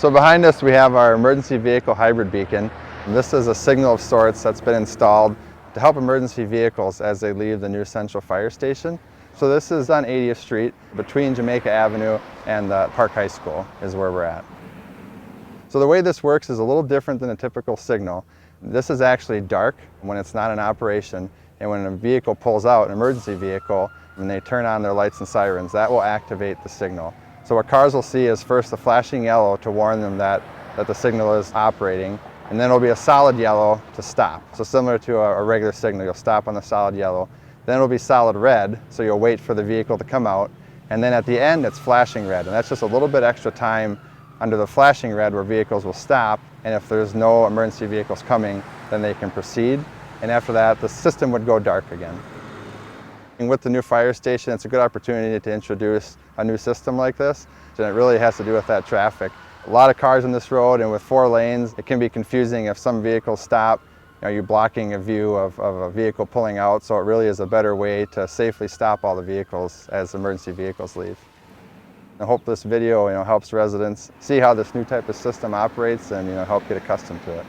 So behind us we have our emergency vehicle hybrid beacon. This is a signal of sorts that's been installed to help emergency vehicles as they leave the new central fire station. So this is on 80th Street between Jamaica Avenue and Park High School is where we're at. So the way this works is a little different than a typical signal. This is actually dark when it's not in operation, and when a vehicle pulls out, an emergency vehicle, and they turn on their lights and sirens, that will activate the signal. So what cars will see is first the flashing yellow to warn them that the signal is operating, and then it'll be a solid yellow to stop. So similar to a regular signal, you'll stop on the solid yellow. Then it'll be solid red, so you'll wait for the vehicle to come out, and then at the end it's flashing red, and that's just a little bit extra time under the flashing red where vehicles will stop, and if there's no emergency vehicles coming, then they can proceed, and after that the system would go dark again. And with the new fire station, it's a good opportunity to introduce a new system like this, and it really has to do with that traffic. A lot of cars on this road, and with 4 lanes, it can be confusing if some vehicles stop. You're blocking a view of a vehicle pulling out, so it really is a better way to safely stop all the vehicles as emergency vehicles leave. I hope this video helps residents see how this new type of system operates and help get accustomed to it.